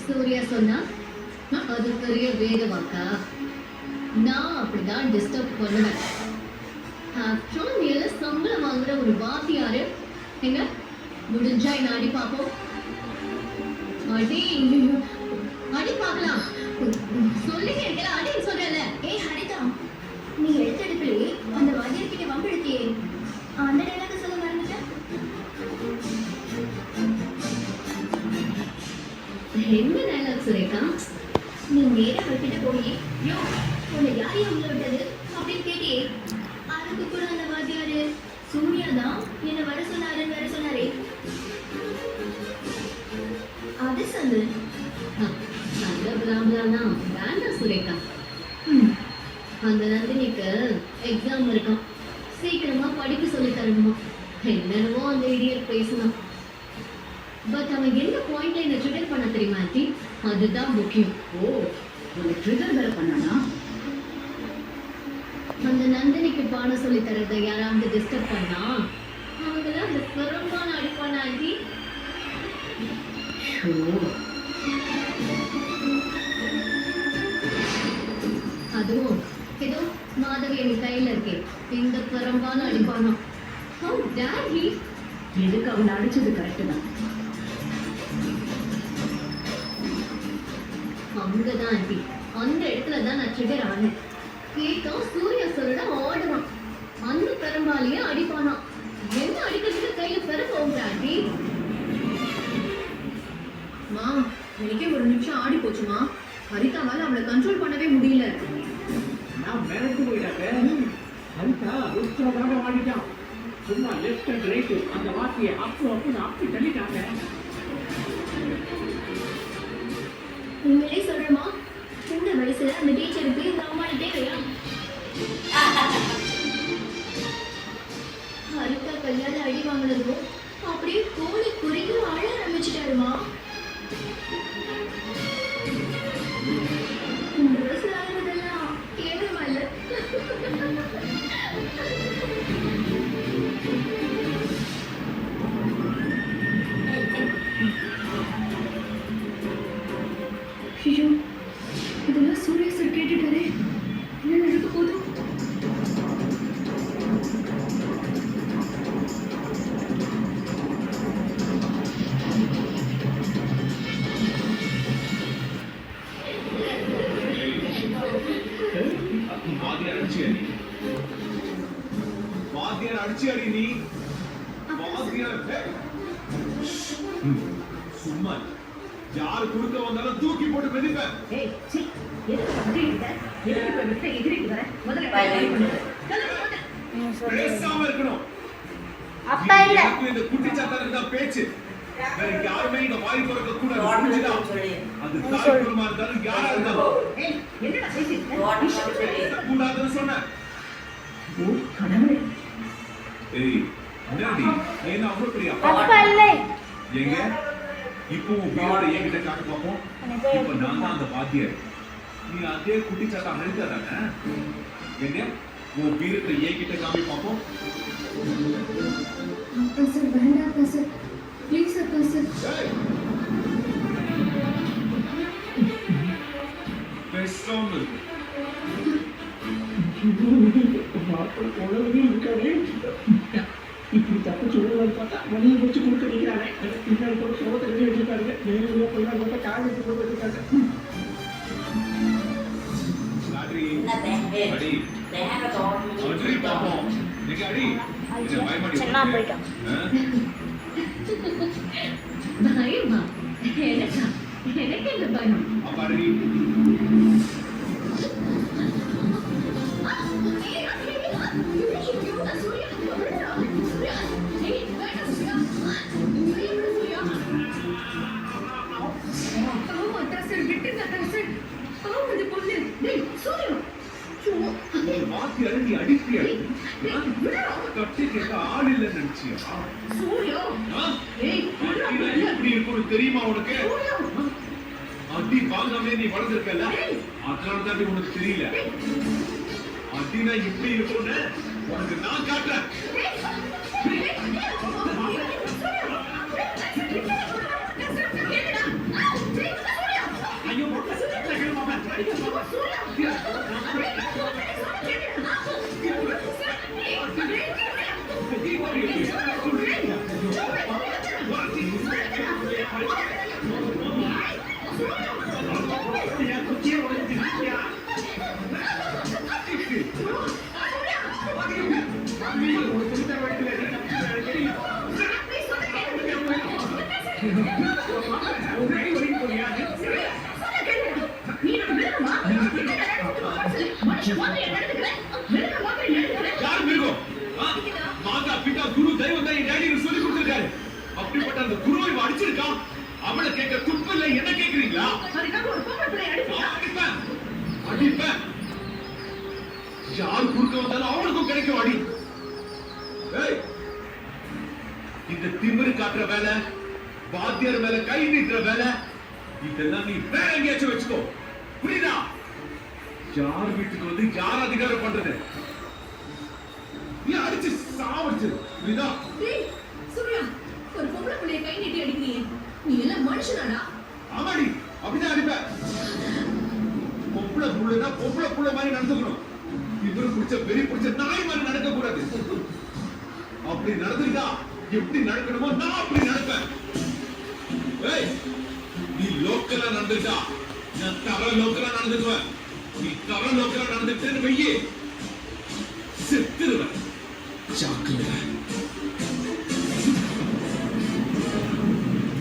சூர்யா சொன்னா அது பெரிய வேத வாக்கா? நான் அப்படிதான் டிஸ்டர்ப் பண்ணுவேன். நீ எல்லாம் சம்பளம் வாங்குற ஒரு வாத்தியாரு எங்க முடிஞ்சா என்ன அடி பார்ப்போம். அடி அடி பார்க்கலாம். சொல்லிட்டு இருக்கல அடின்னு சொல்றல. ஹரிதா, நீ எடுத்தெடுக்கலையே அந்த வாத்தியார்கிட்ட வம்பெடுத்தியே, அந்த டைலாக சொல்ல மறந்துட்டேன். என்ன டைலாக் சுரேகா? நீ நேரா அவர்கிட்ட போய் யோ உன்னை யார் உள்ள விட்டது அப்படின்னு கேட்டியே, அதுக்கு கூட அந்த வாத்தியாரு சூர்யா தான் என்ன வர சொன்னாருன்னு வேற சொன்னாரே, அது சொல்லு. அந்த பிளாம்லானா வேண்டாம் சுரேகா. அந்த நந்தினிக்கு எக்ஸாம் இருக்கான், சீக்கிரமா படிக்க சொல்லி தரணுமா? என்னென்னவோ அந்த இடியட் பேசணும். பட் அவன் என்ன பாயிண்ட்ல என்ன ட்ரிகர் பண்ண தெரியுமா ஆண்டி? அதுதான் முக்கியம். ஓ, உன்னை ட்ரிகர் வேற பண்ணானா? அந்த நந்தினிக்கு பாடம் சொல்லி தரதை யாராவது டிஸ்டர்ப் பண்ணா அவங்கள அந்த பெரும்பான அடிப்பான ஆண்டி. அதுவும் ஏதோ மாதவி என் கையில இருக்கே, இந்த பெரும்பான அடிப்பானா? How dare he? எதுக்கு அவன் அடிச்சது கரெக்டு தான். அங்கதான் ஆண்டி, அந்த இடத்துல தான் நான் ட்ரிகர் ஆனேன். கேட்டா சூர்யா சொல்ல ஓடுவான், அந்த பெரும்பாலையே அடிப்பானா? என்ன அடிக்கிறதுக்கு கையில பெரும் போகுற ஆண்டி? மா, எனக்கே ஒரு நிமிஷம் ஆடி போச்சுமா. ஹரிதாவால அவளை கண்ட்ரோல் பண்ணவே முடியல. நான் மிரண்டு போயிட்டாங்க. ஹரிதா உற்சாகமாக ஆடிட்டான். சும்மா லெஃப்ட் அண்ட் ரைட் அந்த வார்த்தையை அப்படி தள்ளிட்டாங்க. உண்மையிலே சொல்றேமா, சின்ன வயசுல அந்த டீச்சருக்கு இந்த அவமானம் தேவையா? ஹரிதா கையால அடி வாங்கினதும் அப்படியே கோழி குறுக்கி அழ ஆரம்பிச்சுட்டாருமா. இந்த வயசுல ஆகுறதெல்லாம் கேவலமா இல்ல? ஐயோ, இதெல்லாம் சூர்யா சார் கேட்டுட்டாரே, என்ன நடக்க போதும்? வாத்தியார் அடிச்சியாடி நீ? வாத்தியார் சும்மா யாரு குறுக்க வந்தாலும் தூக்கி போட்டு மிதிப்பேன். பேசாம இருக்கணும். அப்பா இல்ல, இந்த குட்டி சாத்தானுக்கு தான் பேச்சு. வேற யாருமே இந்த வாய் திறக்க கூடாது. அது தாய் குடும்பமா இருந்தாலும் யாரா இருந்தாலும் கூடாதுன்னு சொன்னேன். ஏய், என்னடி என்ன அவ்வளவு பெரிய அப்பா இல்ல. எங்க இப்போ உங்களோட என்கிட்ட காட்டு பார்ப்போம். இப்ப நான் தான் அந்த வாத்தியார், நீ அதே குட்டி சாத்தா ஹரிதா தானே? எங்க உன் வீரத்தை என்கிட்ட காமி பார்ப்போம். அப்பா சார் வேண்டாம் அப்பா சார், ப்ளீஸ் அப்பா சார். பேசாம இருக்கு. இப்படி தப்பு சொல்லுவாரு பார்த்தா மணியை வச்சு கொடுக்க நிற்கிறானே. பின்னாடி கூட சோகத்தை எழுதி வச்சிருக்காங்க. நேரில் போய் பார்த்தா கால் வச்சு போட்டு வச்சிருக்காங்க. பயமா? எனக்கு என்ன பயம்? தெரியுமா உனக்கு? அடி வாங்காமே நீ வளர்ந்துருக்கல, அதனாலதான் உனக்கு தெரியல. அடினா இப்படி இருக்கும்னு உனக்கு நான் காட்டுறேன். உன் கை வரைக்கும் போறியா? யாரு மிருகம்? ஆ? மாதா பிதா குரு தெய்வம் தான் என் டேடின்னு சொல்லி கொடுத்திருக்காரு. அப்படிப்பட்ட அந்த குருவை இவன் அடிச்சிருக்கான். அவளை கேட்க துப்பு இல்லை, என்ன கேட்கறீங்களா? அடிப்பேன். அடிப்பேன். யார் குறுக்க வந்தாலும் அவனுக்கும் கிடைக்கும் அடி. ஏய், இந்த திமிரு காட்டுற வேலை, வாத்தியார் மேல கை நீட்டுற வேலை, இதெல்லாம் நீ வேற எங்கேயாச்சும் வச்சுக்கோ. புரியுதா? யார் வீட்டுக்கு வந்து யார் அதிகாரம் பண்றது? நீ அடிச்சு சாவடிச்சிரு. புரியுதா? டேய் சூர்யா, ஒரு பொம்பளை புள்ளைய கை நீட்டி அடிக்கிறீங்க. நீ எல்லாம் மனுஷனாடா? ஆமாடி, அப்படிதான் அடிப்பேன். பொம்பளை புள்ளனா பொம்பளை புள்ள மாதிரி நடந்துக்கணும். இவரு பிடிச்ச வெறி பிடிச்ச நாய் மாதிரி நடக்க கூடாது. அப்படி நடந்துட்டா எப்படி நடக்கணுமோ நான் அப்படி நடப்பேன். ஏய், நீ லோக்கலா நடந்துட்டா நான் தர லோக்கலா நடந்துக்குவேன். நீ தர லோக்கலா நடந்துட்டேன்னு வையே, செத்துருவேன். ஜாக்கிரதை.